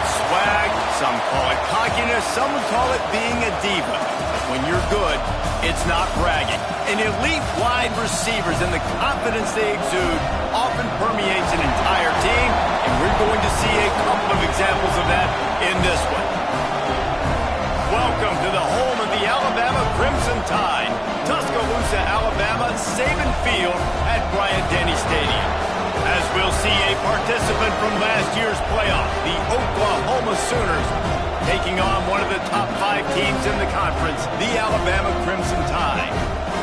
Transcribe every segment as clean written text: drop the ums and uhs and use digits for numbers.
it swag, some call it cockiness, some would call it being a diva. But when you're good, it's not bragging. And elite wide receivers and the confidence they exude often permeates an entire team, and we're going to see a couple of examples of that in this one. Welcome to the home of the Alabama Crimson Tide, Tuscaloosa, Alabama, Saban Field at Bryant-Denny Stadium. As we'll see a participant from last year's playoff, the Oklahoma Sooners, taking on one of the top 5 teams in the conference, the Alabama Crimson Tide.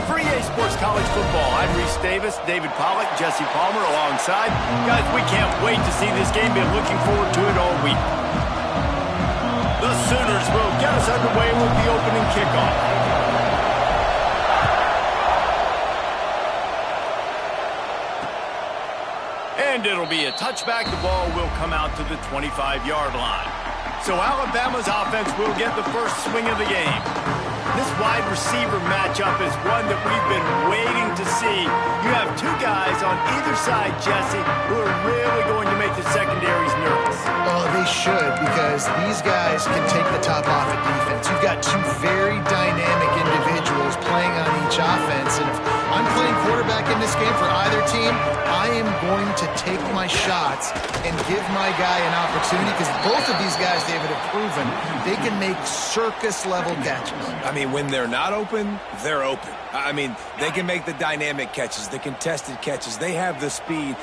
For EA Sports College Football, I'm Reese Davis, David Pollack, Jesse Palmer alongside. Guys, we can't wait to see this game. Been looking forward to it all week. The Sooners will get us underway with the opening kickoff. And it'll be a touchback. The ball will come out to the 25-yard line. So Alabama's offense will get the first swing of the game. This wide receiver matchup is one that we've been waiting to see. You have 2 guys on either side, Jesse, who are really going to make the secondaries nervous. Oh, they should, because these guys can take the top off at defense. You've got 2 very dynamic individuals playing on each offense, and if I'm playing quarterback in this game for either team, I am going to take my shots and give my guy an opportunity, because both of these guys, David, have proven they can make circus-level catches. I mean, when they're not open, they're open. I mean, they can make the dynamic catches, the contested catches. They have the speed.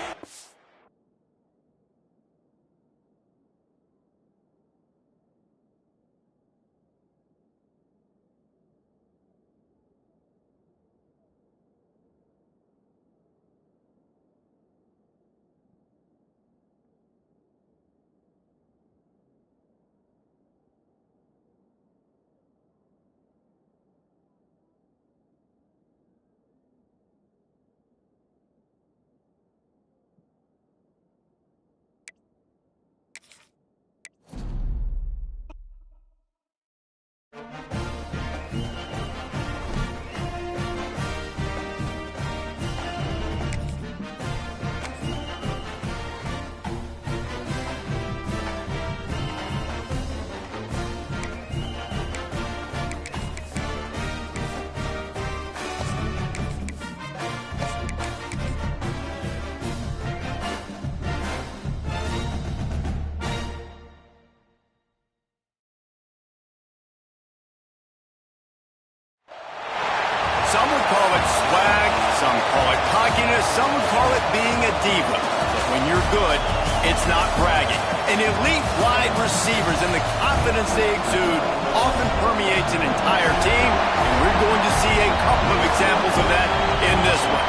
Some would call it swag, some call it cockiness, some would call it being a diva. But when you're good, it's not bragging. And elite wide receivers and the confidence they exude often permeates an entire team, and we're going to see a couple of examples of that in this one.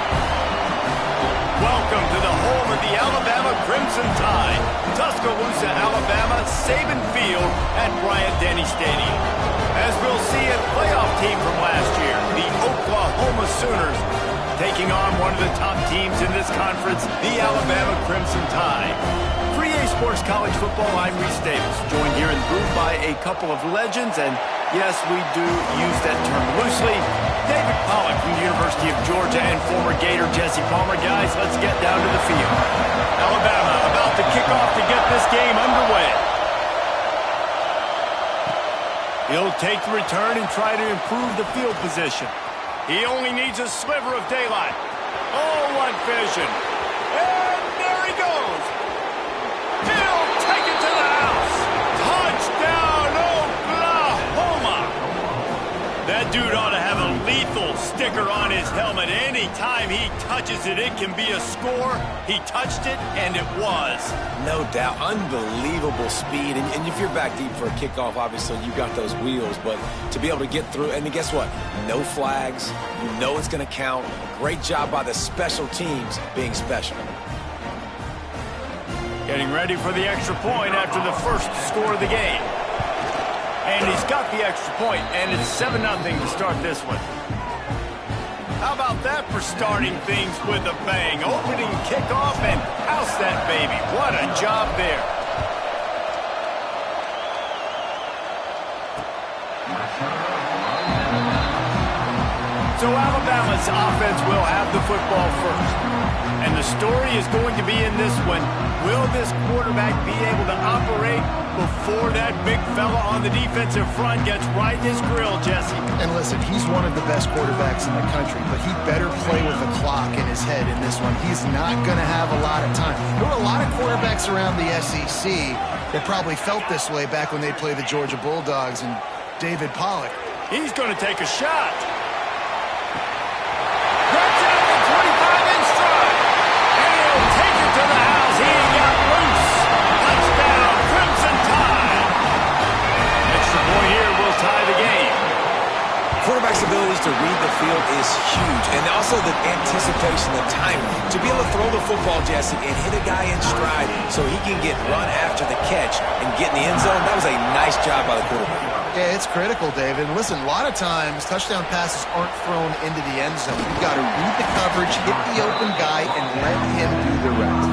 Welcome to the home of the Alabama Crimson Tide, Tuscaloosa, Alabama, Saban Field at Bryant-Denny Stadium. As we'll see a playoff team from last year, the Oklahoma Sooners, taking on one of the top teams in this conference, the Alabama Crimson Tide. For EA Sports College Football, I'm Reese Davis, joined here in the booth by a couple of legends, and yes, we do use that term loosely. David Pollack from the University of Georgia and former Gator Jesse Palmer. Guys, let's get down to the field. Alabama about to kick off to get this game underway. He'll take the return and try to improve the field position. He only needs a sliver of daylight. Oh, what vision. And there he goes. He'll take it to the house. Touchdown, Oklahoma. That dude ought to have a lethal sticker on his helmet. Anytime he touches it, it can be a score. He touched it, and it was. No doubt. Unbelievable speed. And if you're back deep for a kickoff, obviously, you got those wheels. But to be able to get through, and then guess what? No flags. You know it's going to count. Great job by the special teams being special. Getting ready for the extra point after the first score of the game. And he's got the extra point, and it's 7-0 to start this one. How about that for starting things with a bang? Opening kickoff and house that baby. What a job there. So Alabama's offense will have the football first. And the story is going to be in this one. Will this quarterback be able to operate before that big fella on the defensive front gets right in his grill, Jesse? And listen, he's one of the best quarterbacks in the country, but he better play with the clock in his head in this one. He's not going to have a lot of time. There were a lot of quarterbacks around the SEC that probably felt this way back when they played the Georgia Bulldogs and David Pollock. He's going to take a shot. Gets out the 25 in stride. And he'll take it to the house. He got loose. Touchdown, Crimson Tide. Extra point here will tie the game. Quarterback's abilities to read the field is huge, and also the anticipation, the timing. To be able to throw the football, Jesse, and hit a guy in stride so he can get run after the catch and get in the end zone, that was a nice job by the quarterback. Yeah, it's critical, David. Listen, a lot of times touchdown passes aren't thrown into the end zone. You've got to read the coverage, hit the open guy, and let him do the rest.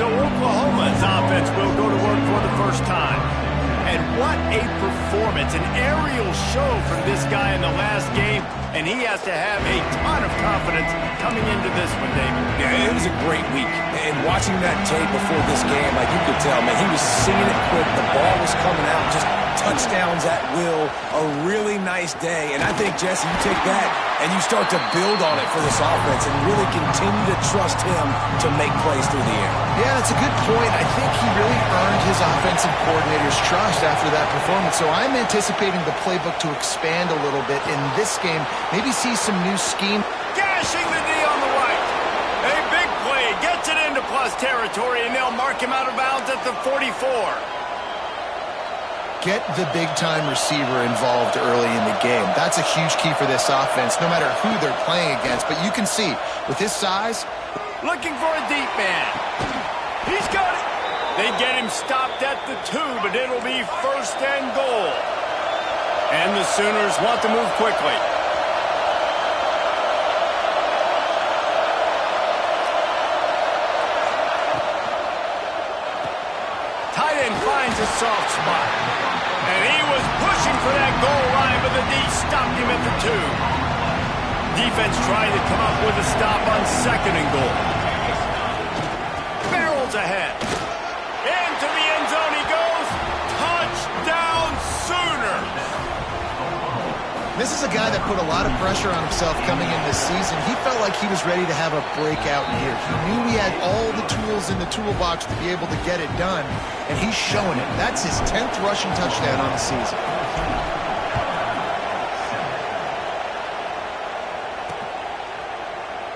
So Oklahoma's offense will go to work for the first time. And what a performance, an aerial show from this guy in the last game, and he has to have a ton of confidence coming into this one, David. Yeah, it was a great week. And watching that tape before this game, like you could tell, man, he was singing it quick. The ball was coming out, just touchdowns at will. A really nice day. And I think, Jesse, you take that and you start to build on it for this offense and really continue to trust him to make plays through the air. Yeah, that's a good point. I think he really earned his offensive coordinator's trust after that performance. So I'm anticipating the playbook to expand a little bit in this game. Maybe see some new scheme. Gashing the knee on the right. A big play. Gets it into plus territory, and they'll mark him out of bounds at the 44. Get the big-time receiver involved early in the game. That's a huge key for this offense, no matter who they're playing against. But you can see, with his size... Looking for a deep man. He's got it. They get him stopped at the 2, but it'll be first and goal. And the Sooners want to move quickly. Tight end finds a soft spot. And he was pushing for that goal line, but the D stopped him at the 2. Defense trying to come up with a stop on second and goal. Barrels ahead. Into the end zone he goes. Touchdown Sooners. This is a guy that put a lot of pressure on himself coming in this season. He felt like he was ready to have a breakout year. He knew he had all the tools in the toolbox to be able to get it done, and he's showing it. That's his 10th rushing touchdown on the season.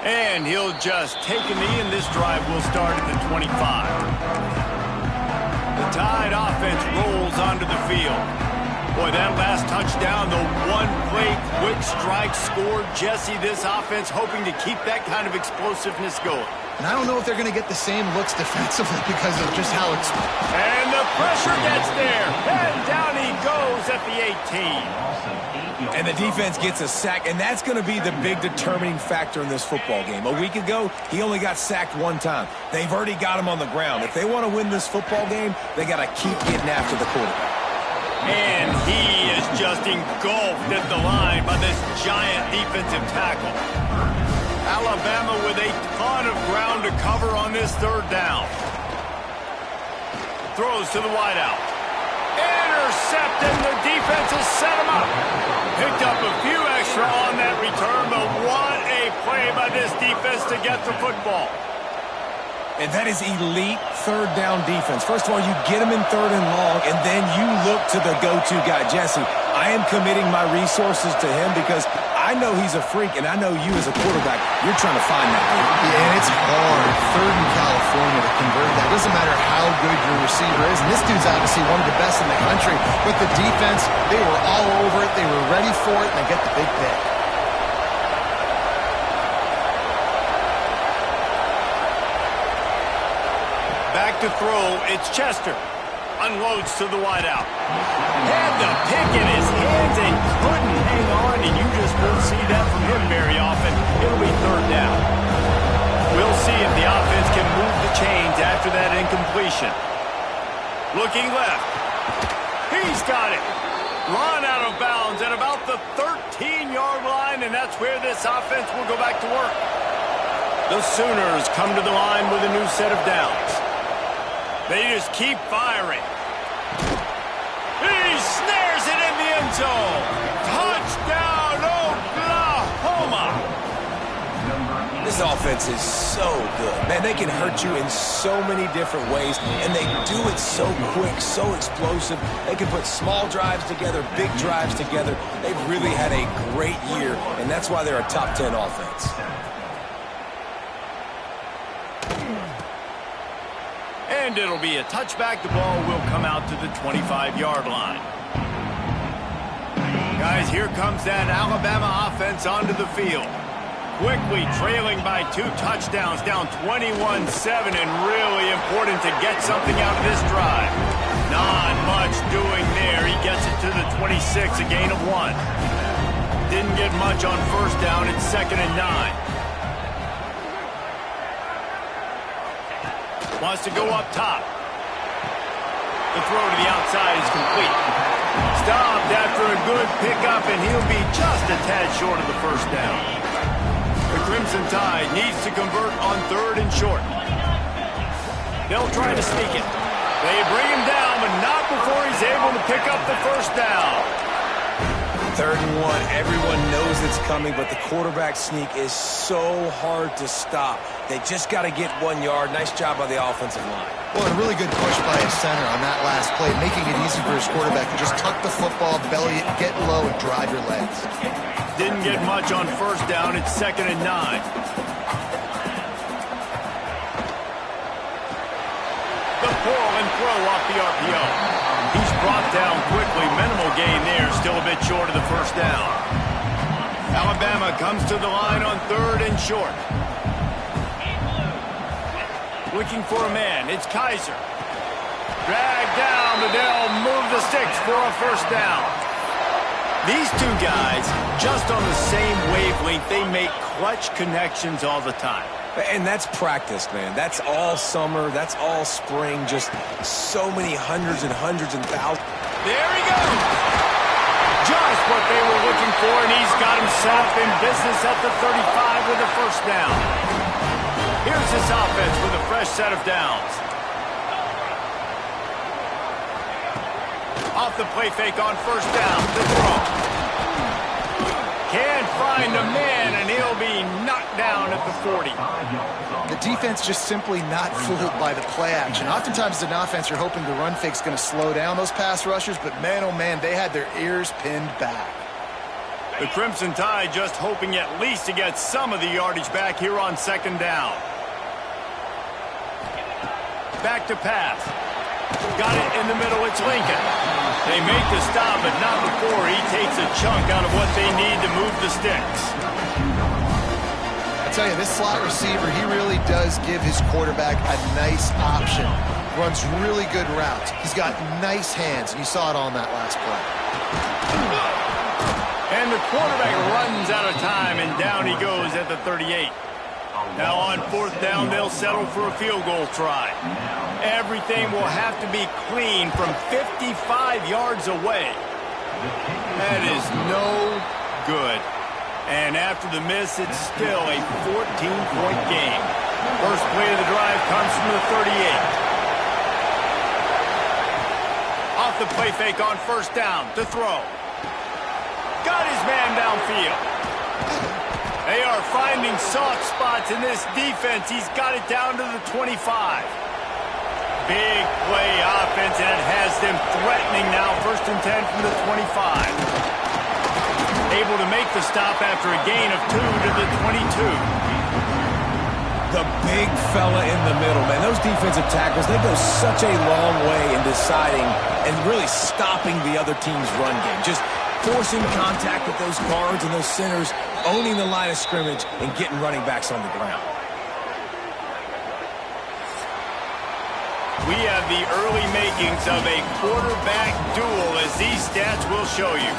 And he'll just take a knee, and this drive will start at the 25. The Tide offense rolls onto the field. Boy, that last touchdown, the one-play quick strike scored. Jesse, this offense hoping to keep that kind of explosiveness going. And I don't know if they're going to get the same looks defensively because of just how it's... And the pressure gets there. And down he goes at the 18. And the defense gets a sack, and that's going to be the big determining factor in this football game. A week ago, he only got sacked one time. They've already got him on the ground. If they want to win this football game, they got to keep getting after the quarterback. And he is just engulfed at the line by this giant defensive tackle. Alabama with a ton of ground to cover on this third down. Throws to the wideout. Intercepted, the defense has set him up. Picked up a few extra on that return, but what a play by this defense to get the football. And that is elite third down defense. First of all, you get him in third and long, and then you look to the go-to guy. Jesse, I am committing my resources to him because I know he's a freak, and I know you as a quarterback, you're trying to find that dude. Yeah, and it's hard, third in California, to convert that. Doesn't matter how good your receiver is. And this dude's obviously one of the best in the country. But the defense, they were all over it. They were ready for it, and they get the big pick. Back to throw, it's Chester. Unloads to the wideout. Had the pick in his hands and couldn't hang on, and you just won't see that from him very often. It'll be third down. We'll see if the offense can move the chains after that incompletion. Looking left. He's got it. Run out of bounds at about the 13-yard line, and that's where this offense will go back to work. The Sooners come to the line with a new set of downs. They just keep firing. He snares it in the end zone. Touchdown, Oklahoma! This offense is so good. Man, they can hurt you in so many different ways, and they do it so quick, so explosive. They can put small drives together, big drives together. They've really had a great year, and that's why they're a top 10 offense. And it'll be a touchback. The ball will come out to the 25-yard line. Guys, here comes that Alabama offense onto the field. Quickly trailing by 2 touchdowns, down 21-7, and really important to get something out of this drive. Not much doing there. He gets it to the 26, a gain of 1. Didn't get much on first down. It's 2nd and 9. Wants to go up top. The throw to the outside is complete. Stopped after a good pickup, and he'll be just a tad short of the first down. The Crimson Tide needs to convert on 3rd and short. They'll try to sneak it. They bring him down, but not before he's able to pick up the first down. 3rd and 1. Everyone knows it's coming, but the quarterback sneak is so hard to stop. They just got to get 1 yard. Nice job by the offensive line. Well, a really good push by his center on that last play, making it easy for his quarterback to just tuck the football, belly it, get low, and drive your legs. Didn't get much on first down. It's 2nd and 9. The pull and throw off the RPO. He's brought down quickly. Minimal gain there. Still a bit short of the first down. Alabama comes to the line on 3rd and short. Looking for a man. It's Kaiser. Dragged down, but they'll move the sticks for a first down. These two guys, just on the same wavelength, they make clutch connections all the time. And that's practice, man. That's all summer. That's all spring. Just so many hundreds and hundreds and thousands. There he goes. Just what they were looking for, and he's got him set up in business at the 35 with a first down. Here's this offense with a fresh set of downs. Off the play fake on first down. The throw. Can't find a man, and he'll be knocked down at the 40. The defense just simply not fooled by the play action. Oftentimes, as an offense, you're hoping the run fake's going to slow down those pass rushers, but man, oh man, they had their ears pinned back. The Crimson Tide just hoping at least to get some of the yardage back here on 2nd down. Back to pass. Got it in the middle. It's Lincoln. They make the stop, but not before he takes a chunk out of what they need to move the sticks. I tell you, this slot receiver, he really does give his quarterback a nice option. Runs really good routes. He's got nice hands, and you saw it on that last play. And the quarterback runs out of time, and down he goes at the 38. Now on 4th down, they'll settle for a field goal try. Everything will have to be clean from 55 yards away. That is no good. And after the miss, it's still a 14-point game. First play of the drive comes from the 38. Off the play fake on first down to throw. Got his man downfield. They are finding soft spots in this defense. He's got it down to the 25. Big play offense, and it has them threatening now. 1st and 10 from the 25. Able to make the stop after a gain of 2 to the 22. The big fella in the middle, man. Those defensive tackles, they go such a long way in deciding and really stopping the other team's run game. Just forcing contact with those guards and those centers, owning the line of scrimmage, and getting running backs on the ground. We have the early makings of a quarterback duel, as these stats will show you.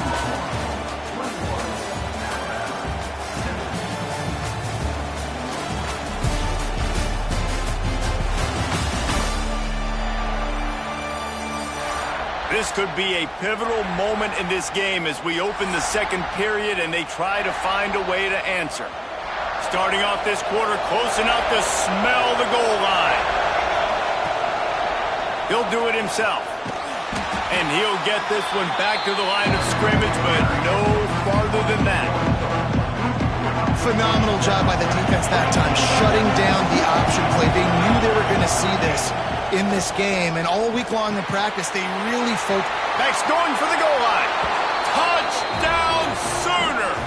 This could be a pivotal moment in this game as we open the 2nd period and they try to find a way to answer. Starting off this quarter close enough to smell the goal line. He'll do it himself. And he'll get this one back to the line of scrimmage, but no farther than that. Phenomenal job by the defense that time, shutting down the option play. They knew they were going to see this in this game, and all week long in practice, they really focused. Max going for the goal line. Touchdown Sooners!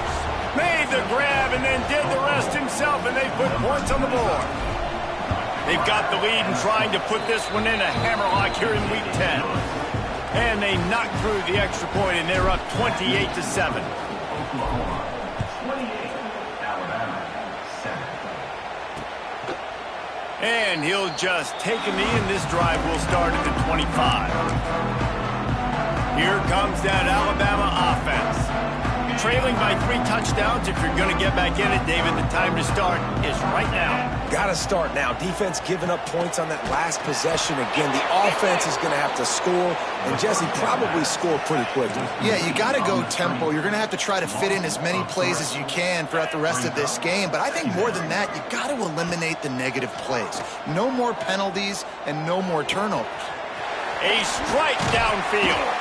Made the grab and then did the rest himself, and they put points on the board. They've got the lead and trying to put this one in a hammerlock here in Week 10. And they knocked through the extra point, and they're up 28-7. And he'll just take a knee, and this drive will start at the 25. Here comes that Alabama offense. Trailing by 3 touchdowns. If you're going to get back in it, David, the time to start is right now. Got to start now. Defense giving up points on that last possession. Again, the offense is going to have to score, and Jesse probably score pretty quickly. Yeah, you got to go tempo. You're going to have to try to fit in as many plays as you can throughout the rest of this game. But I think more than that, you got to eliminate the negative plays. No more penalties and no more turnovers. A strike downfield.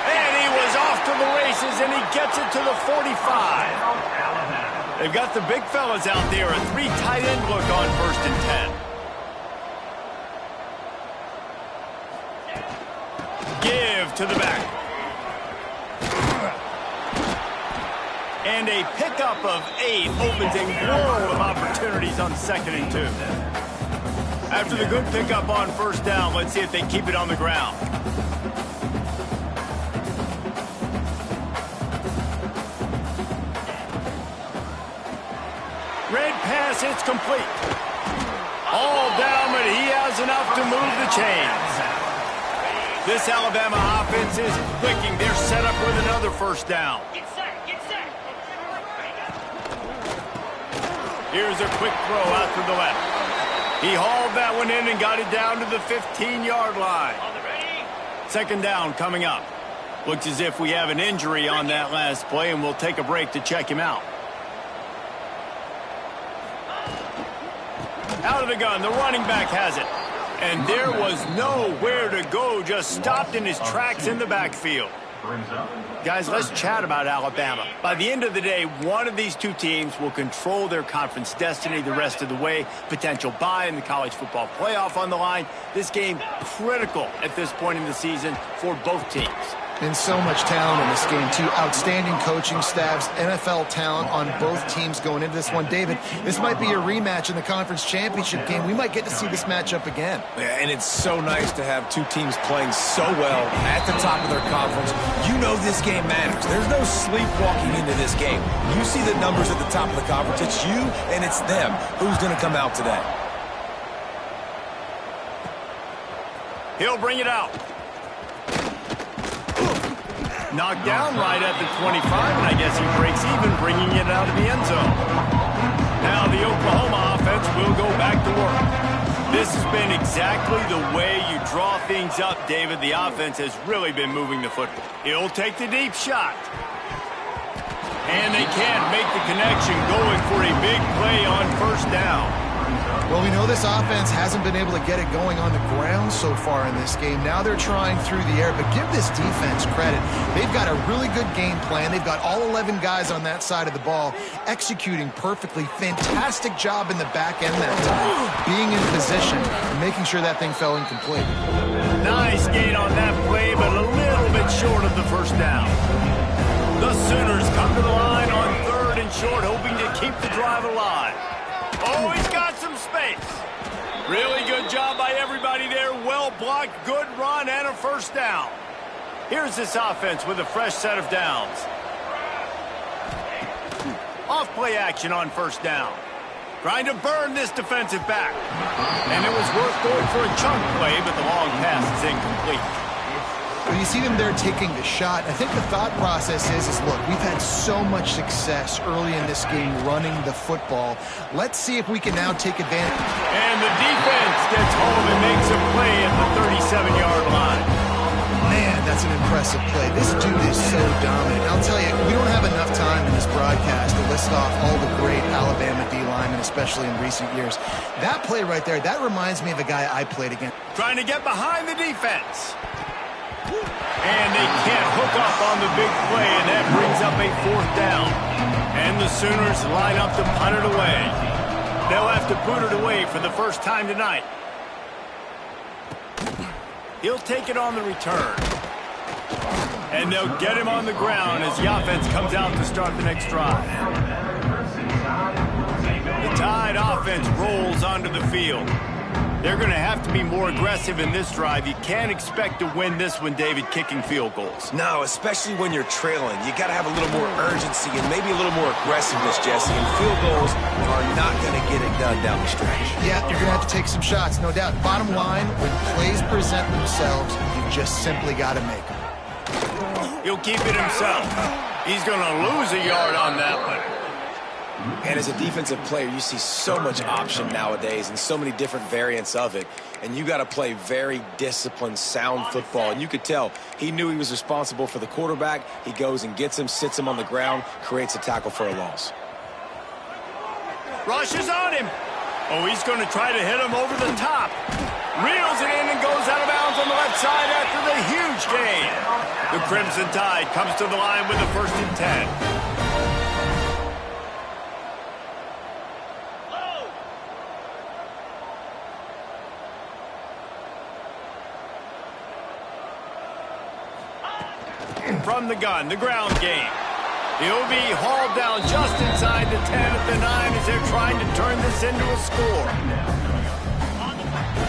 And he was off to the races, and he gets it to the 45. They've got the big fellas out there, a 3 tight end look on 1st and 10. Give to the back. And a pickup of 8 opens a world of opportunities on 2nd and 2. After the good pickup on 1st down, let's see if they keep it on the ground. Red pass, it's complete. All down, but he has enough to move the chains. This Alabama offense is clicking. They're set up with another 1st down. Get set, get set. Here's a quick throw out to the left. He hauled that one in and got it down to the 15-yard line. 2nd down coming up. Looks as if we have an injury on that last play, and we'll take a break to check him out. Out of the gun, the running back has it. And there was nowhere to go, just stopped in his tracks in the backfield. Guys, let's chat about Alabama. By the end of the day, one of these two teams will control their conference destiny the rest of the way. Potential bye in the college football playoff on the line. This game critical at this point in the season for both teams. And so much talent in this game, too. Outstanding coaching staffs, NFL talent on both teams going into this one. David, this might be a rematch in the conference championship game. We might get to see this matchup again. Yeah, and it's so nice to have two teams playing so well at the top of their conference. You know this game matters. There's no sleepwalking into this game. You see the numbers at the top of the conference. It's you and it's them. Who's going to come out today? He'll bring it out. Knocked down right at the 25, and I guess he breaks even, bringing it out of the end zone. Now the Oklahoma offense will go back to work. This has been exactly the way you draw things up, David. The offense has really been moving the football. He'll take the deep shot. And they can't make the connection, going for a big play on 1st down. Well, we know this offense hasn't been able to get it going on the ground so far in this game. Now they're trying through the air, but give this defense credit. They've got a really good game plan. They've got all 11 guys on that side of the ball executing perfectly. Fantastic job in the back end that time, being in position and making sure that thing fell incomplete. Nice gain on that play, but a little bit short of the 1st down. The Sooners come to the line on 3rd and short, hoping to keep the drive alive. Oh, he's got some space. Really good job by everybody there. Well blocked, good run, and a 1st down. Here's this offense with a fresh set of downs. Off play action on 1st down. Trying to burn this defensive back. And it was worth going for a chunk play, but the long pass is incomplete. When you see them there taking the shot, I think the thought process is look, we've had so much success early in this game running the football. Let's see if we can now take advantage. And the defense gets home and makes a play at the 37-yard line. Man, that's an impressive play. This dude is so dominant. I'll tell you, we don't have enough time in this broadcast to list off all the great Alabama D-line especially in recent years. That play right there, that reminds me of a guy I played against. Trying to get behind the defense. And they can't hook up on the big play, and that brings up a 4th down. And the Sooners line up to punt it away. They'll have to boot it away for the first time tonight. He'll take it on the return. And they'll get him on the ground as the offense comes out to start the next drive. The Tide offense rolls onto the field. They're going to have to be more aggressive in this drive. You can't expect to win this one, David, kicking field goals. No, especially when you're trailing. You got to have a little more urgency and maybe a little more aggressiveness, Jesse. And field goals are not going to get it done down the stretch. Yeah, you're going to have to take some shots, no doubt. Bottom line, when plays present themselves, you just simply got to make them. He'll keep it himself. He's going to lose a yard on that one. And as a defensive player, you see so much option nowadays and so many different variants of it. And you got to play very disciplined, sound football. And you could tell he knew he was responsible for the quarterback. He goes and gets him, sits him on the ground, creates a tackle for a loss. Rushes on him. Oh, he's going to try to hit him over the top. Reels it in and goes out of bounds on the left side after the huge gain. The Crimson Tide comes to the line with a 1st and 10. From the gun, the ground game. He'll be hauled down just inside the 10 at the 9 as they're trying to turn this into a score.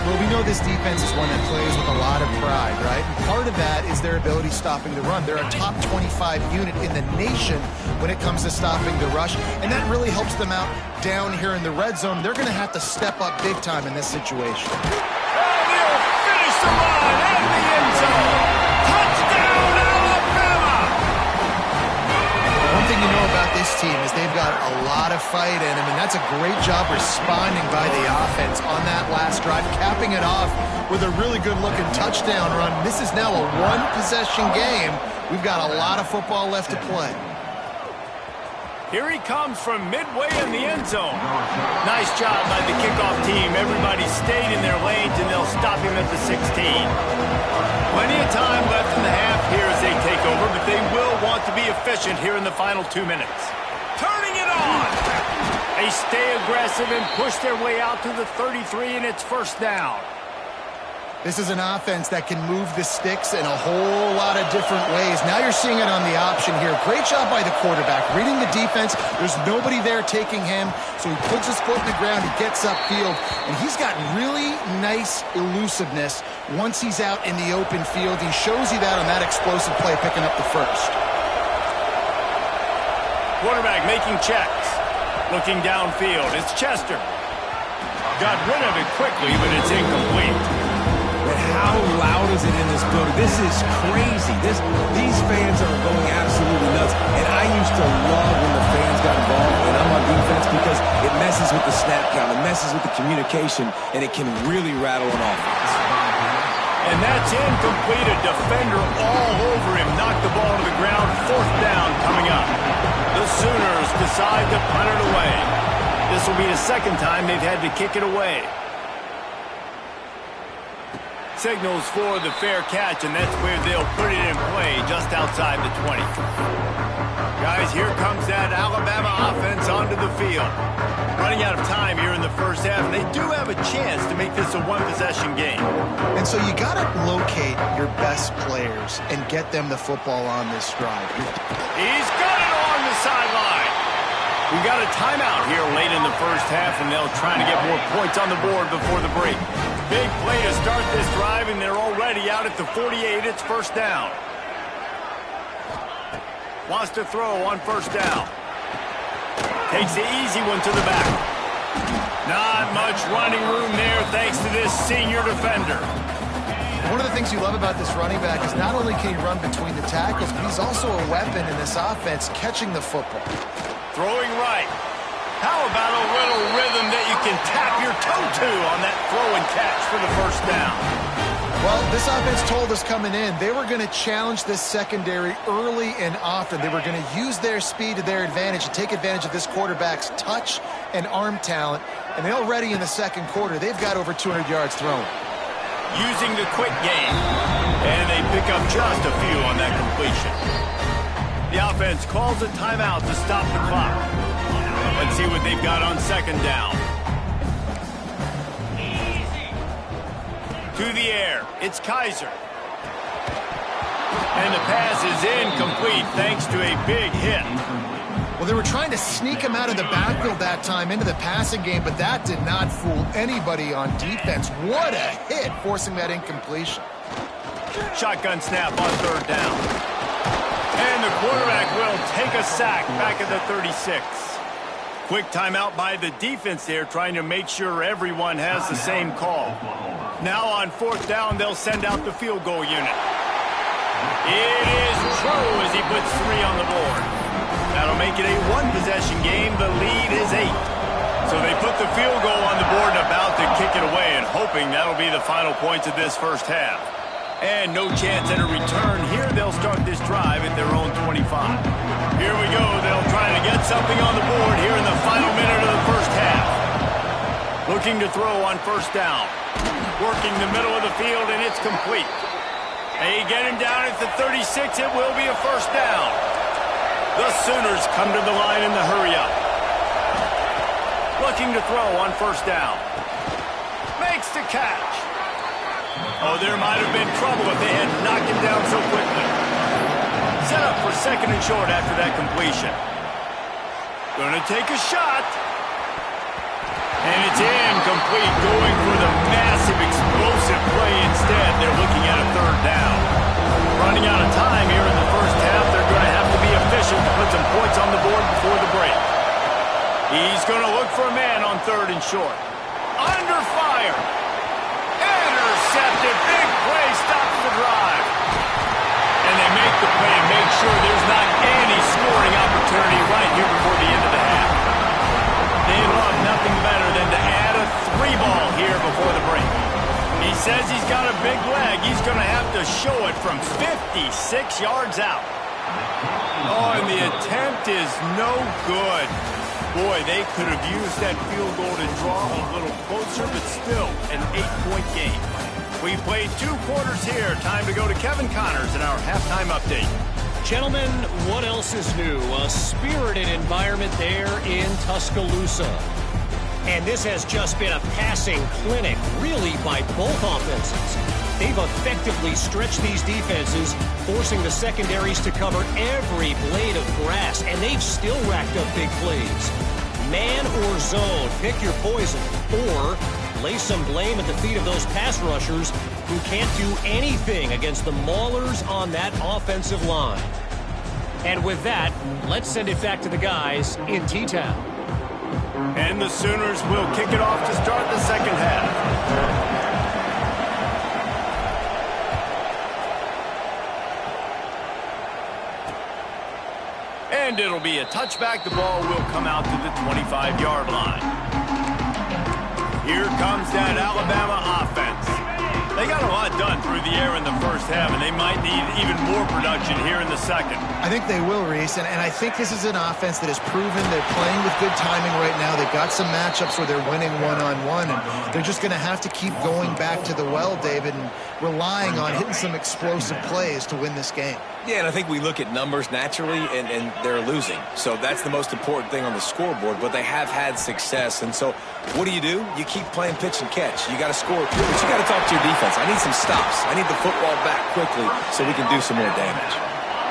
Well, we know this defense is one that plays with a lot of pride, right? And part of that is their ability stopping the run. They're a top 25 unit in the nation when it comes to stopping the rush, and that really helps them out down here in the red zone. They're going to have to step up big time in this situation. And they'll finish the line and the end zone. Touchdown, Alabama! One thing you know about this team is they've got a lot of fight in them, and that's a great job responding by the offense on that last drive, capping it off with a really good-looking touchdown run. This is now a one-possession game. We've got a lot of football left to play. Here he comes from midway in the end zone. Nice job by the kickoff team. Everybody stayed in their lanes, and they'll stop him at the 16. Plenty of time left in the half here as they take over, but they will want to be efficient here in the final 2 minutes. Turning it on. They stay aggressive and push their way out to the 33, and it's 1st down. This is an offense that can move the sticks in a whole lot of different ways. Now you're seeing it on the option here. Great job by the quarterback. Reading the defense, there's nobody there taking him, so he puts his foot in the ground, he gets upfield, and he's got really nice elusiveness once he's out in the open field. He shows you that on that explosive play, picking up the 1st. Quarterback making checks. Looking downfield, it's Chester. Got rid of it quickly, but it's incomplete. But how loud is it in this building? This is crazy. These fans are going absolutely nuts. And I used to love when the fans got involved and I'm on defense because it messes with the snap count, it messes with the communication, and it can really rattle an offense. And that's incomplete. A defender all over him. Knocked the ball to the ground. 4th down coming up. The Sooners decide to punt it away. This will be the 2nd time they've had to kick it away. Signals for the fair catch, and that's where they'll put it in play, just outside the 20. Guys, here comes that Alabama offense onto the field. Running out of time here in the 1st half, and they do have a chance to make this a one-possession game. And so you got to locate your best players and get them the football on this drive. He's got it on the sideline. We got a timeout here late in the 1st half, and they'll try to get more points on the board before the break. Big play to start this drive, and they're already out at the 48. It's 1st down. Wants to throw on 1st down. Takes the easy one to the back. Not much running room there thanks to this senior defender. One of the things you love about this running back is not only can he run between the tackles, but he's also a weapon in this offense catching the football. Throwing right. How about a little rhythm that you can tap your toe to on that throw and catch for the 1st down? Well, This offense told us coming in they were going to challenge this secondary early and often. They were going to use their speed to their advantage and take advantage of this quarterback's touch and arm talent. And they already in the second quarter, they've got over 200 yards thrown. Using the quick game. And they pick up just a few on that completion. The offense calls a timeout to stop the clock. Let's see what they've got on second down. To the air, it's Kaiser. And the pass is incomplete thanks to a big hit. Well, they were trying to sneak him out of the backfield that time into the passing game, but that did not fool anybody on defense. What a hit, forcing that incompletion. Shotgun snap on third down. And the quarterback will take a sack back at the 36. Quick timeout by the defense there, trying to make sure everyone has the same call. Now on fourth down, they'll send out the field goal unit. It is true as he puts 3 on the board. That'll make it a one-possession game. The lead is 8. So they put the field goal on the board and about to kick it away, and hoping that'll be the final points of this first half. And no chance at a return here. They'll start this drive at their own 25. Here we go. They'll try to get something on the board here in the final minute of the first half. Looking to throw on first down. Working the middle of the field, and it's complete. They get him down at the 36. It will be a first down. The Sooners come to the line in the hurry-up. Looking to throw on first down. Makes the catch. Oh, there might have been trouble if they had knocked him down so quickly. Set up for second and short after that completion. Gonna take a shot. And it's incomplete, going for the massive explosive play instead. They're looking at a third down. Running out of time here in the first half. They're going to have to be efficient to put some points on the board before the break. He's going to look for a man on third and short. Under fire. Intercepted. Big play stops the drive. And they make the play and make sure there's not any scoring opportunity right here before the end of the half. They love nothing better than to add a 3-ball here before the break. He says he's got a big leg. He's going to have to show it from 56 yards out. Oh, and the attempt is no good. Boy, they could have used that field goal to draw a little closer, but still an 8-point game. We've played 2 quarters here. Time to go to Kevin Connors in our halftime update. Gentlemen, what else is new? A spirited environment there in Tuscaloosa. And this has just been a passing clinic, really, by both offenses. They've effectively stretched these defenses, forcing the secondaries to cover every blade of grass, and they've still racked up big plays. Man or zone, pick your poison, or lay some blame at the feet of those pass rushers who can't do anything against the maulers on that offensive line. And with that, let's send it back to the guys in T-Town. And the Sooners will kick it off to start the second half. And it'll be a touchback. The ball will come out to the 25-yard line. Here comes that Alabama offense. They got a lot done through the air in the first half, and they might need even more production here in the second. I think they will, Reese, and I think this is an offense that has proven they're playing with good timing right now. They've got some matchups where they're winning one-on-one, and they're just going to have to keep going back to the well, David, and relying on hitting some explosive plays to win this game. Yeah, and I think we look at numbers naturally, and they're losing. So that's the most important thing on the scoreboard, but they have had success. And so what do? You keep playing pitch and catch. You got to score, but you got to talk to your defense. I need some stops. I need the football back quickly so we can do some more damage.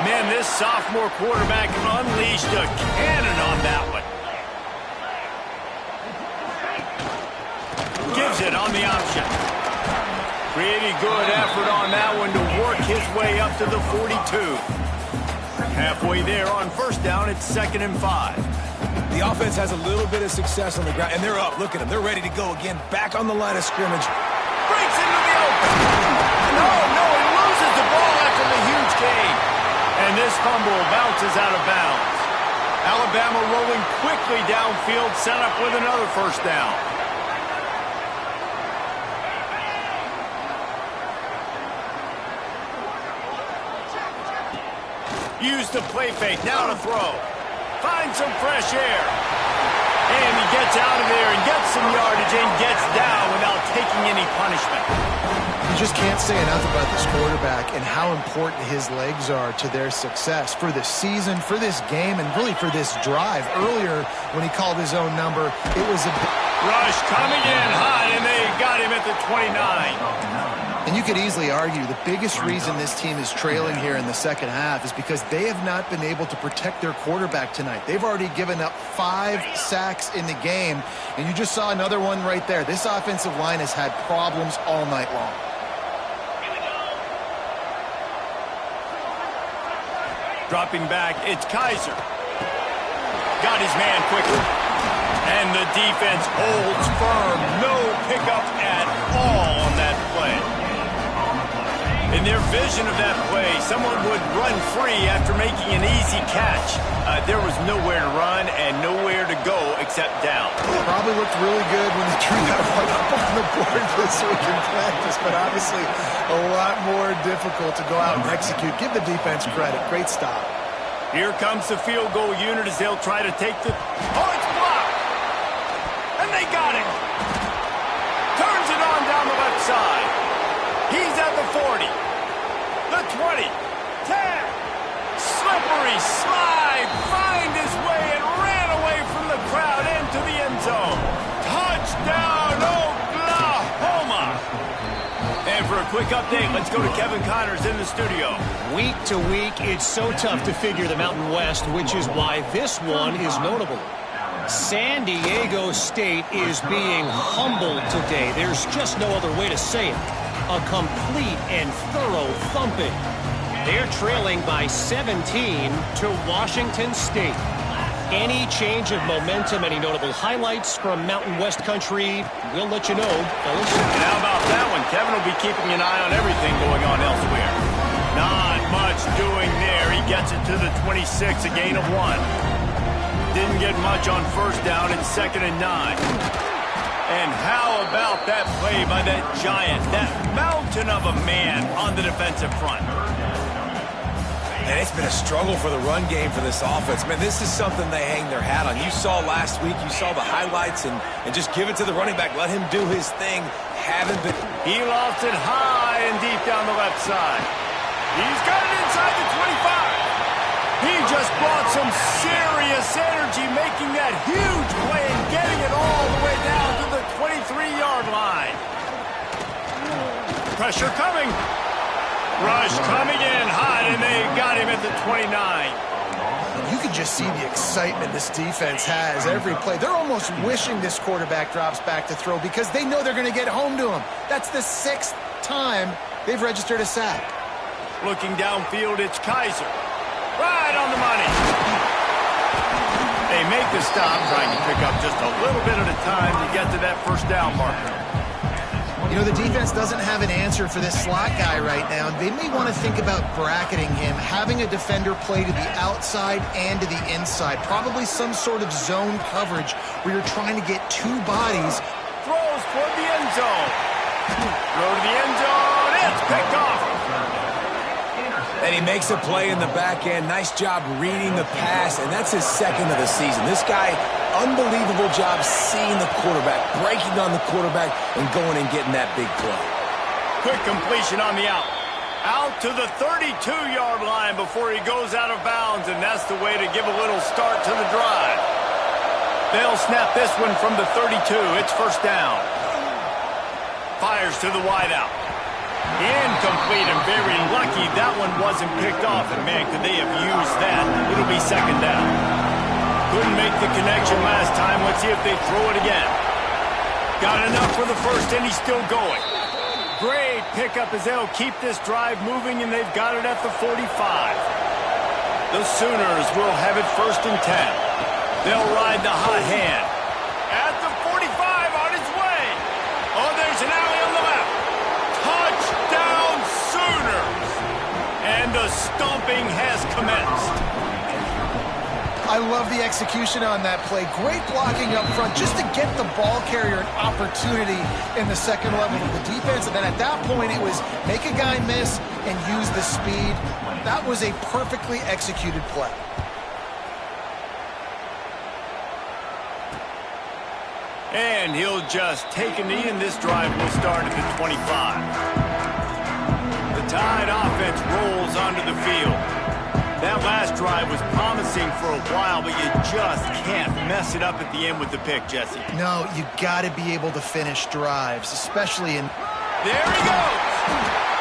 Man, this sophomore quarterback unleashed a cannon on that one. Gives it on the option. Pretty good effort on that one to work his way up to the 42. Halfway there on first down, it's 2nd and 5. The offense has a little bit of success on the ground, and they're up. Look at them. They're ready to go again. Back on the line of scrimmage. Breaks into the open. No, he loses the ball after the huge gain. And this fumble bounces out of bounds. Alabama rolling quickly downfield, set up with another first down. Use the play fake. Now to throw. Find some fresh air. And he gets out of there and gets some yardage and gets down without taking any punishment. You just can't say enough about this quarterback and how important his legs are to their success for this season, for this game, and really for this drive. Earlier, when he called his own number, it was a... Rush coming in hot, and they got him at the 29. And you could easily argue the biggest reason this team is trailing here in the second half is because they have not been able to protect their quarterback tonight. They've already given up 5 sacks in the game, and you just saw another one right there. This offensive line has had problems all night long. Dropping back, it's Kaiser. Got his man quickly. And the defense holds firm. No pickup at all on that play. In their vision of that play, someone would run free after making an easy catch. There was nowhere to run and nowhere to go except down. Probably looked really good when they drew that one up on the board this week in practice, but obviously a lot more difficult to go out and execute. Give the defense credit. Great stop. Here comes the field goal unit as they'll try to take the... Oh, it's blocked! And they got it! Turns it on down the left side. He's at the 40. The 20. 10. Slippery slide. Find his way and ran away from the crowd into the end zone. Touchdown, Oklahoma! And for a quick update, let's go to Kevin Connors in the studio. Week to week, it's so tough to figure the Mountain West, which is why this one is notable. San Diego State is being humbled today. There's just no other way to say it. A complete and thorough thumping. They're trailing by 17 to Washington State. Any change of momentum, any notable highlights from Mountain West country, we'll let you know, fellas. And how about that one? Kevin will be keeping an eye on everything going on elsewhere. Not much doing there. He gets it to the 26, a gain of 1. Didn't get much on first down. It's 2nd and 9. And how about that play by that giant, that mountain of a man on the defensive front? And it's been a struggle for the run game for this offense. Man, this is something they hang their hat on. You saw last week, you saw the highlights, and just give it to the running back. Let him do his thing. Haven't been... He lost it high and deep down the left side. He's got it inside the 25. He just brought some serious energy, making that huge play and getting it all the way down to the 23-yard line. Pressure coming. Rush coming in hot, and they got him at the 29. You can just see the excitement this defense has every play. They're almost wishing this quarterback drops back to throw because they know they're going to get home to him. That's the 6th time they've registered a sack. Looking downfield, it's Kaiser. Right on the money. They make the stop, trying to pick up just a little bit at a time to get to that first down marker. You know, the defense doesn't have an answer for this slot guy right now. They may want to think about bracketing him, having a defender play to the outside and to the inside. Probably some sort of zone coverage where you're trying to get 2 bodies. Throws toward the end zone. Throw to the end zone. It's picked off. And he makes a play in the back end. Nice job reading the pass, and that's his 2nd of the season. This guy, unbelievable job seeing the quarterback, breaking on the quarterback, and going and getting that big play. Quick completion on the out. Out to the 32-yard line before he goes out of bounds, and that's the way to give a little start to the drive. They'll snap this one from the 32. It's first down. Fires to the wideout. Incomplete, and very lucky that one wasn't picked off. And, man, could they have used that? It'll be 2nd down. Couldn't make the connection last time. Let's see if they throw it again. Got enough for the first, and he's still going. Great pickup as they'll keep this drive moving, and they've got it at the 45. The Sooners will have it 1st and 10. They'll ride the hot hand. At the 45, on its way. Oh, there's an alley on the left. Touchdown, Sooners! And the stomping has commenced. I I love the execution on that play. Great blocking up front just to get the ball carrier an opportunity in the second level of the defense. And then at that point, it was make a guy miss and use the speed. That was a perfectly executed play. And he'll just take a knee, and this drive will start at the 25. The Tide offense rolls onto the field. That last drive was promising for a while, but you just can't mess it up at the end with the pick, Jesse. No, you got to be able to finish drives, especially in... There he goes!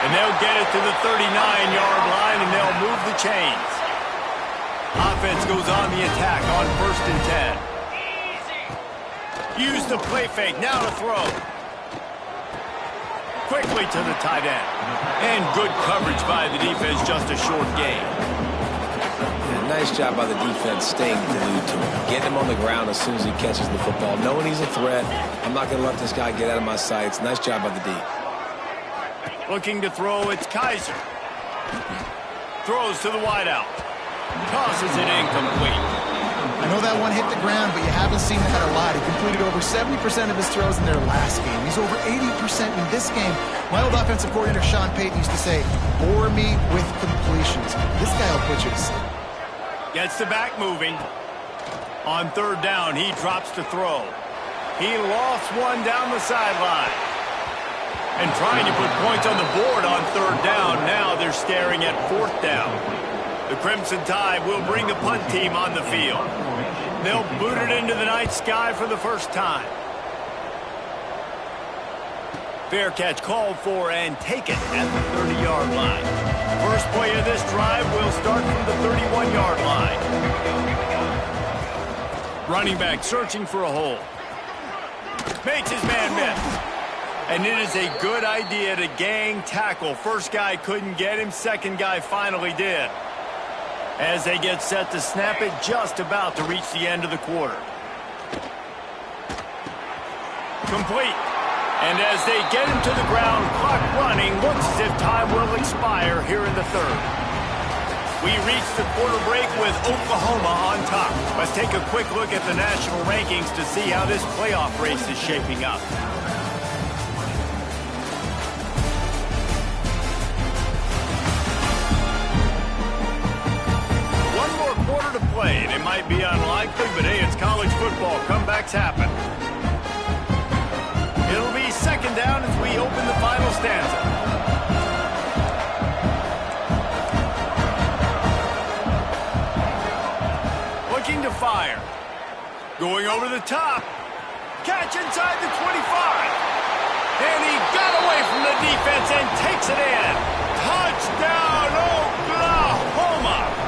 And they'll get it to the 39-yard line, and they'll move the chains. Offense goes on the attack on 1st and 10. Use the play fake, now to throw. Quickly to the tight end. And good coverage by the defense, just a short gain. Yeah, nice job by the defense staying glued to him. Getting him on the ground as soon as he catches the football. Knowing he's a threat, I'm not going to let this guy get out of my sights. Nice job by the D. Looking to throw, it's Kaiser. Throws to the wideout. Tosses it incomplete. I know that one hit the ground, but you haven't seen that a lot. He completed over 70% of his throws in their last game. He's over 80% in this game. My old offensive coordinator, Sean Payton, used to say, bore me with completions. This guy will put you to sleep. Gets the back moving. On 3rd down, he drops to throw. He lost one down the sideline. And trying to put points on the board on 3rd down. Now they're staring at 4th down. The Crimson Tide will bring the punt team on the field. They'll boot it into the night sky for the first time. Fair catch called for and taken at the 30-yard line. First play of this drive will start from the 31-yard line. Running back searching for a hole. Makes his man miss. And it is a good idea to gang tackle. First guy couldn't get him, second guy finally did. As they get set to snap it, just about to reach the end of the quarter. Complete. And as they get him to the ground, clock running, looks as if time will expire here in the 3rd. We reach the quarter break with Oklahoma on top. Let's take a quick look at the national rankings to see how this playoff race is shaping up. To play, and it might be unlikely, but hey, it's college football. Comebacks happen. It'll be 2nd down as we open the final stanza. Looking to fire. Going over the top. Catch inside the 25. And he got away from the defense and takes it in. Touchdown, Oklahoma!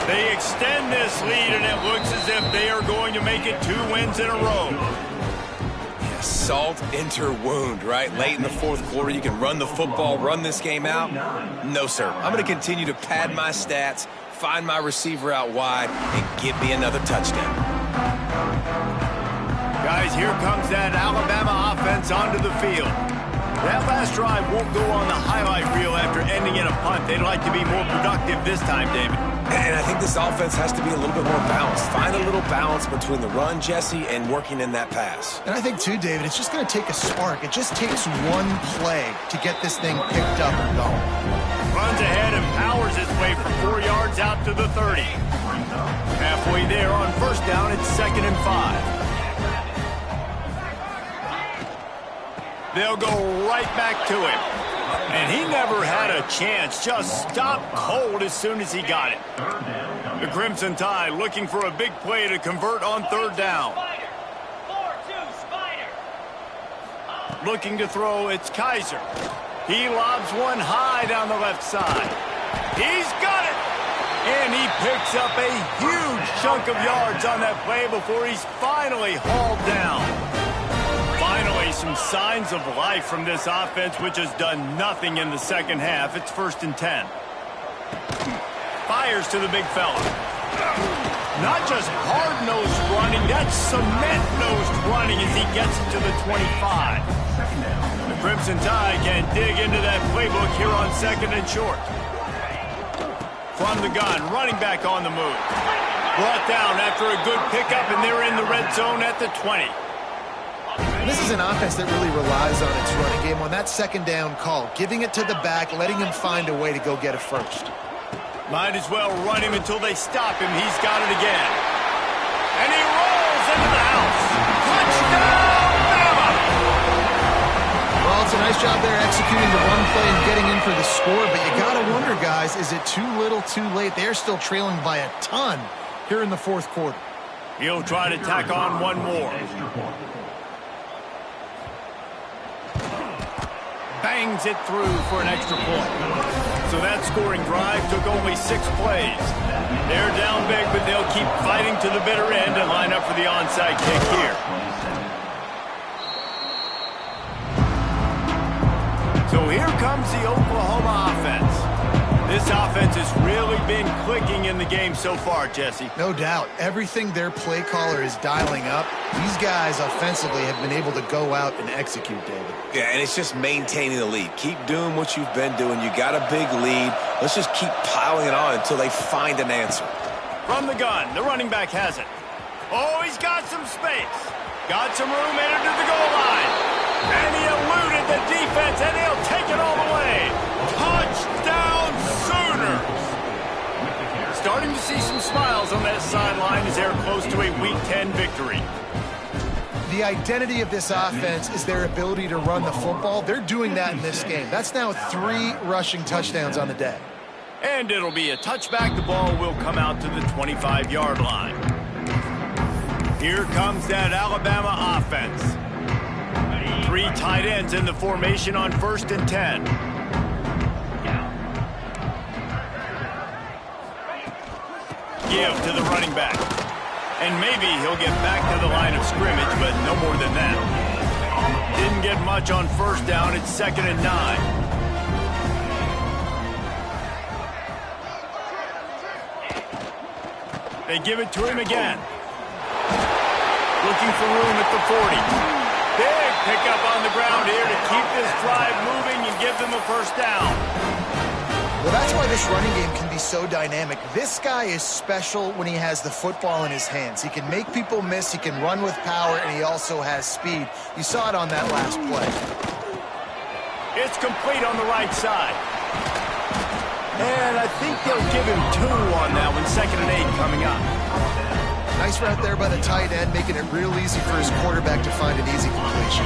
They extend this lead, and it looks as if they are going to make it 2 wins in a row. Yeah, salt enter wound, right? Late in the 4th quarter, you can run the football, run this game out. No, sir. I'm going to continue to pad my stats, find my receiver out wide, and give me another touchdown. Guys, here comes that Alabama offense onto the field. That last drive won't go on the highlight reel after ending in a punt. They'd like to be more productive this time, David. And I think this offense has to be a little bit more balanced. Find a little balance between the run, Jesse, and working in that pass. And I think, too, David, it's just going to take a spark. It just takes one play to get this thing picked up and going. Runs ahead and powers his way for 4 yards out to the 30. Halfway there on 1st down, it's 2nd and 5. They'll go right back to him. And he never had a chance. Just stopped cold as soon as he got it. The Crimson Tide looking for a big play to convert on 3rd down. Looking to throw, it's Kaiser. He lobs one high down the left side. He's got it! And he picks up a huge chunk of yards on that play before he's finally hauled down. Finally, some signs of life from this offense, which has done nothing in the second half. It's 1st and 10. Fires to the big fella. Not just hard-nosed running, that's cement-nosed running as he gets it to the 25. The Crimson Tide can dig into that playbook here on 2nd and short. From the gun, running back on the move. Brought down after a good pickup, and they're in the red zone at the 20. This is an offense that really relies on its running game on that second down call, giving it to the back, letting him find a way to go get a first. Might as well run him until they stop him. He's got it again. And he rolls into the house. Touchdown, Bama! Well, it's a nice job there executing the run play and getting in for the score, but you got to wonder, guys, is it too little, too late? They're still trailing by a ton here in the fourth quarter. He'll try to tack on one more. Bangs it through for an extra point. So that scoring drive took only 6 plays. They're down big, but they'll keep fighting to the bitter end and line up for the onside kick here. So here comes the Oklahoma offense. This offense has really been clicking in the game so far, Jesse. No doubt. Everything their play caller is dialing up, these guys offensively have been able to go out and execute, David. Yeah, and it's just maintaining the lead. Keep doing what you've been doing. You got a big lead. Let's just keep piling it on until they find an answer. From the gun, the running back has it. Oh, he's got some space. Got some room headed to the goal line. And he eluded the defense, and he'll take it all the way. Touchdown, Sooners! Starting to see some smiles on that sideline as they're close to a Week 10 victory. The identity of this offense is their ability to run the football. They're doing that in this game. That's now 3 rushing touchdowns on the day. And it'll be a touchback. The ball will come out to the 25-yard line. Here comes that Alabama offense. 3 tight ends in the formation on 1st and 10. Give to the running back. And maybe he'll get back to the line of scrimmage, but no more than that. Didn't get much on 1st down. It's 2nd and 9. They give it to him again. Looking for room at the 40. Big pickup on the ground here to keep this drive moving and give them a 1st down. Well, that's why this running game can be so dynamic. This guy is special when he has the football in his hands. He can make people miss, he can run with power, and he also has speed. You saw it on that last play. It's complete on the right side. And I think they'll give him 2 on that one. 2nd and 8 coming up. Nice route there by the tight end, making it real easy for his quarterback to find an easy completion.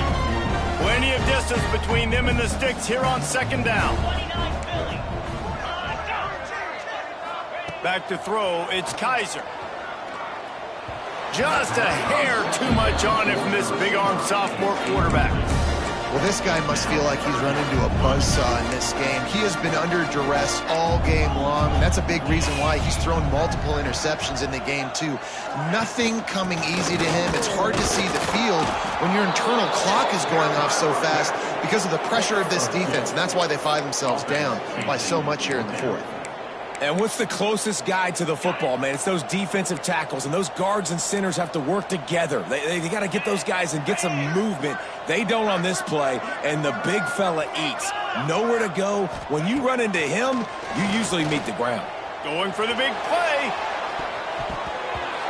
Plenty of distance between them and the sticks here on 2nd down. Back to throw, it's Kaiser. Just a hair too much on it from this big-armed sophomore quarterback. Well, this guy must feel like he's run into a buzzsaw in this game. He has been under duress all game long, and that's a big reason why he's thrown multiple interceptions in the game, too. Nothing coming easy to him. It's hard to see the field when your internal clock is going off so fast because of the pressure of this defense, and that's why they find themselves down by so much here in the 4th. And what's the closest guy to the football, man? It's those defensive tackles, and those guards and centers have to work together. They got to get those guys and get some movement. They don't on this play, and the big fella eats. Nowhere to go. When you run into him, you usually meet the ground. Going for the big play.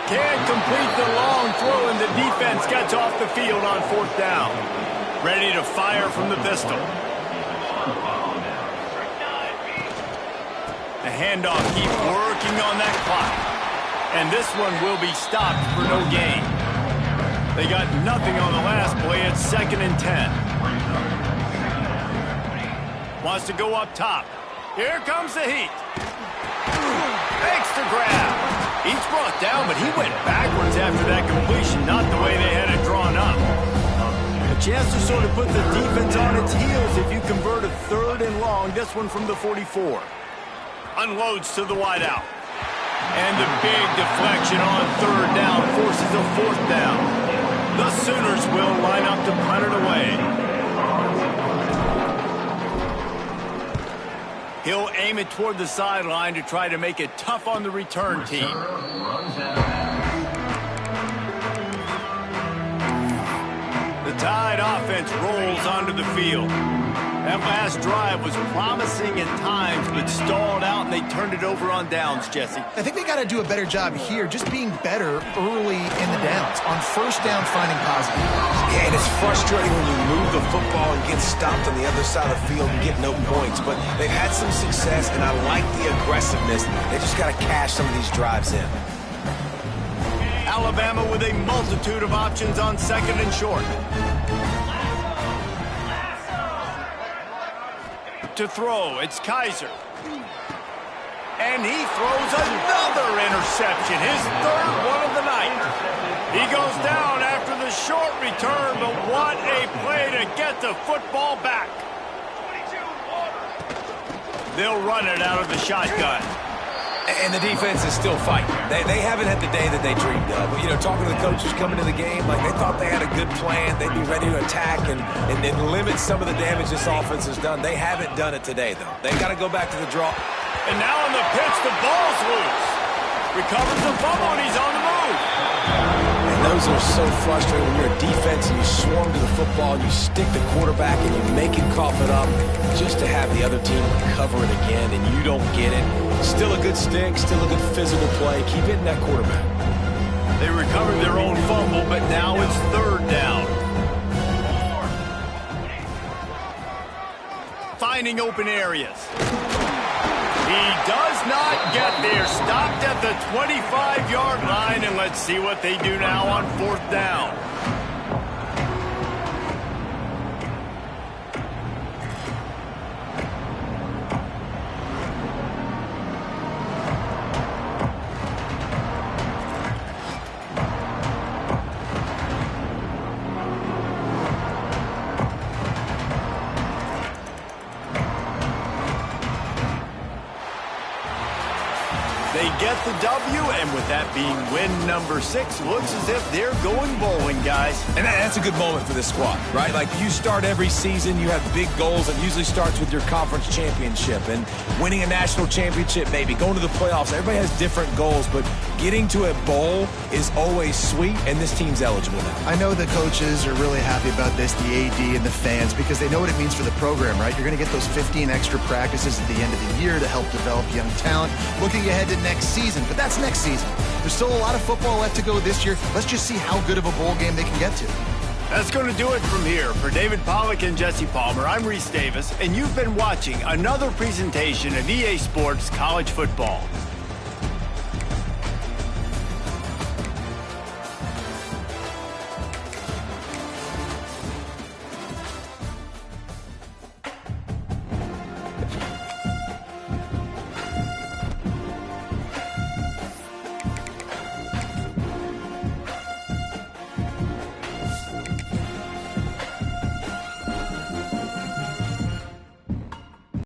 Can't complete the long throw, and the defense gets off the field on 4th down. Ready to fire from the pistol. The handoff keep working on that clock. And this one will be stopped for no gain. They got nothing on the last play. It's 2nd and 10. Wants to go up top. Here comes the heat. Makes the grab. He's brought down, but he went backwards after that completion, not the way they had it drawn up. A chance to sort of put the defense on its heels if you convert a 3rd and long. This one from the 44. Unloads to the wideout. And the big deflection on 3rd down forces a 4th down. The Sooners will line up to punt it away. He'll aim it toward the sideline to try to make it tough on the return team. The Tide offense rolls onto the field. That last drive was promising at times, but stalled out, and they turned it over on downs, Jesse. I think they got to do a better job here, just being better early in the downs, on first down finding positive. Yeah, and it's frustrating when you move the football and get stopped on the other side of the field and get no points. But they've had some success, and I like the aggressiveness. They just got to cash some of these drives in. Alabama with a multitude of options on second and short. To throw, it's Kaiser. And he throws another interception, his third one of the night. He goes down after the short return, but what a play to get the football back. They'll run it out of the shotgun. And the defense is still fighting. They haven't had the day that they dreamed of. You know, talking to the coaches coming to the game, like they thought they had a good plan. They'd be ready to attack and limit some of the damage this offense has done. They haven't done it today, though. They got to go back to the draw. And now on the pitch, the ball's loose. Recovers the fumble, and he's on the move. And those are so frustrating when you're a defense and you swarm to the football, and you stick the quarterback, and you make him cough it up just to have the other team recover it again, and you don't get it. Still a good stick, still a good physical play. Keep hitting that quarterback. They recovered their own fumble, but now it's third down. Finding open areas. He does not get there. Stopped at the 25-yard line, and let's see what they do now on fourth down. They get the W, and with that being win number 6, looks as if they're going bowling, guys. And that's a good moment for this squad, right? Like, you start every season, you have big goals. It usually starts with your conference championship and winning a national championship, maybe going to the playoffs. Everybody has different goals, but getting to a bowl is always sweet, and this team's eligible now. I know the coaches are really happy about this, the AD and the fans, because they know what it means for the program, right? You're going to get those 15 extra practices at the end of the year to help develop young talent. Looking ahead to next season, but that's next season. There's still a lot of football left to go this year. Let's just see how good of a bowl game they can get to. That's going to do it from here. For David Pollack and Jesse Palmer, I'm Reese Davis, and you've been watching another presentation of EA Sports College Football.